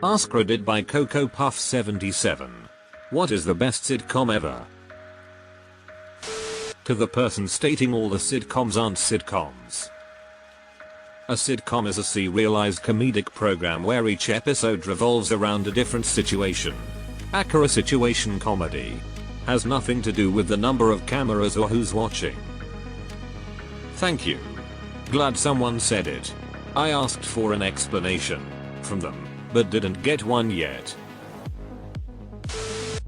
AskReddit by Coco Puff 77. What is the best sitcom ever? To the person stating all the sitcoms aren't sitcoms. A sitcom is a serialized comedic program where each episode revolves around a different situation. Accurate situation comedy. Has nothing to do with the number of cameras or who's watching. Thank you. Glad someone said it. I asked for an explanation from them, but didn't get one yet.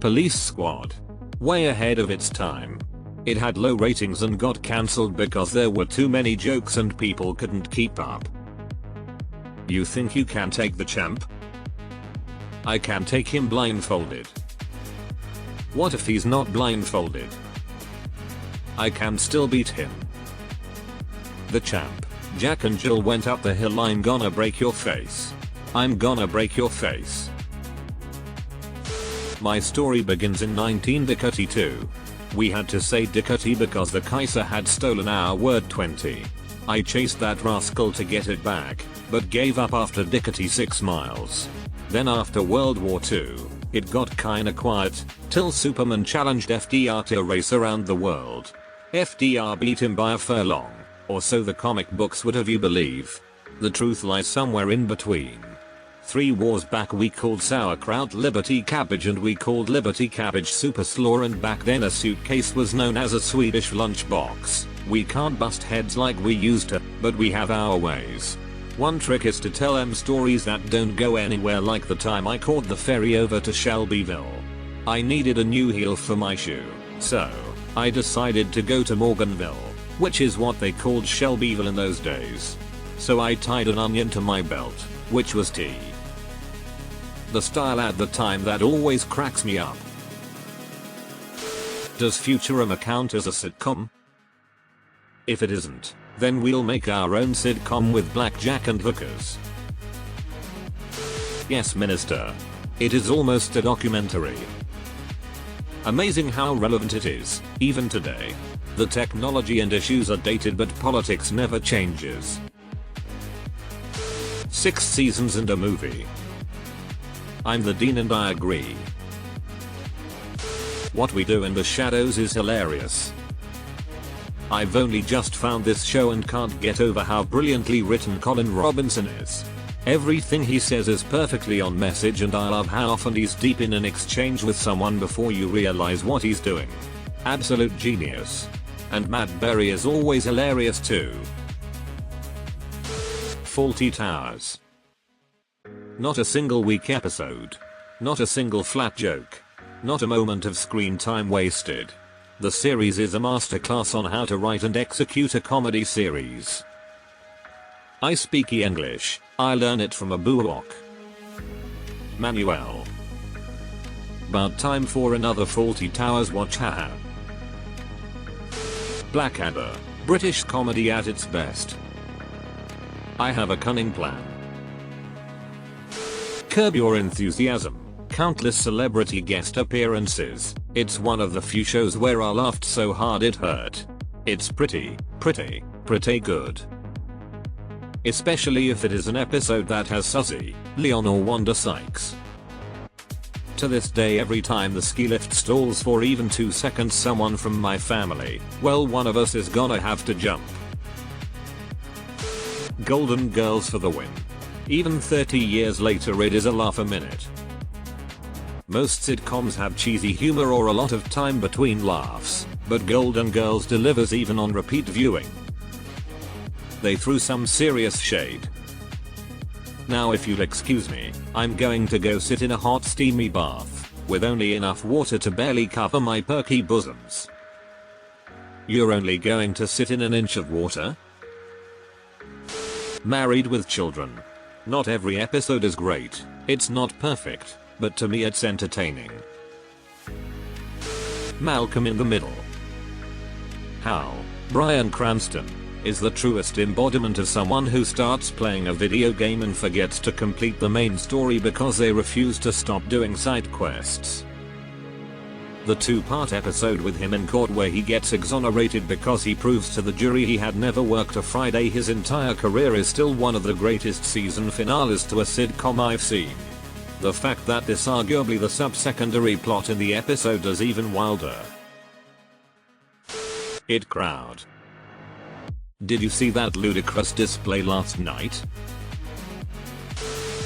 Police Squad. Way ahead of its time. It had low ratings and got cancelled because there were too many jokes and people couldn't keep up. You think you can take the champ? I can take him blindfolded. What if he's not blindfolded? I can still beat him. The champ. Jack and Jill went up the hill. I'm gonna break your face. I'm gonna break your face. My story begins in 1922. We had to say Dickety because the Kaiser had stolen our word 20. I chased that rascal to get it back, but gave up after Dickety 6 miles. Then after World War II, it got kinda quiet, till Superman challenged FDR to a race around the world. FDR beat him by a furlong, or so the comic books would have you believe. The truth lies somewhere in between. 3 wars back we called sauerkraut Liberty Cabbage and we called Liberty Cabbage Super Slaw, and back then a suitcase was known as a Swedish lunchbox. We can't bust heads like we used to, but we have our ways. One trick is to tell them stories that don't go anywhere, like the time I caught the ferry over to Shelbyville. I needed a new heel for my shoe, so I decided to go to Morganville, which is what they called Shelbyville in those days. So I tied an onion to my belt, which was tea. The style at the time that always cracks me up. Does Futurama count as a sitcom? If it isn't, then we'll make our own sitcom with blackjack and hookers. Yes, Minister. It is almost a documentary. Amazing how relevant it is, even today. The technology and issues are dated, but politics never changes. 6 seasons and a movie. I'm the dean and I agree. What we do in the shadows is hilarious. I've only just found this show and can't get over how brilliantly written Colin Robinson is. Everything he says is perfectly on message, and I love how often he's deep in an exchange with someone before you realize what he's doing. Absolute genius. And Matt Berry is always hilarious too. Fawlty Towers. Not a single weak episode. Not a single flat joke. Not a moment of screen time wasted. The series is a masterclass on how to write and execute a comedy series. I speak English. I learn it from a buwok. Manuel. About time for another Fawlty Towers watch, haha. Blackadder. British comedy at its best. I have a cunning plan. Curb Your Enthusiasm. Countless celebrity guest appearances. It's one of the few shows where I laughed so hard it hurt. It's pretty good. Especially if it is an episode that has Suzy, Leon or Wanda Sykes. To this day, every time the ski lift stalls for even 2 seconds, someone from my family, well, one of us is gonna have to jump. Golden Girls for the win. Even 30 years later, it is a laugh a minute. Most sitcoms have cheesy humor or a lot of time between laughs, but Golden Girls delivers even on repeat viewing. They threw some serious shade. Now if you'll excuse me, I'm going to go sit in a hot steamy bath, with only enough water to barely cover my perky bosoms. You're only going to sit in an inch of water? Married with Children. Not every episode is great, it's not perfect, but to me it's entertaining. Malcolm in the Middle. Hal, Bryan Cranston, is the truest embodiment of someone who starts playing a video game and forgets to complete the main story because they refuse to stop doing side quests. The 2-part episode with him in court where he gets exonerated because he proves to the jury he had never worked a Friday his entire career is still one of the greatest season finales to a sitcom I've seen. The fact that this arguably the sub-secondary plot in the episode is even wilder. It crowd. Did you see that ludicrous display last night?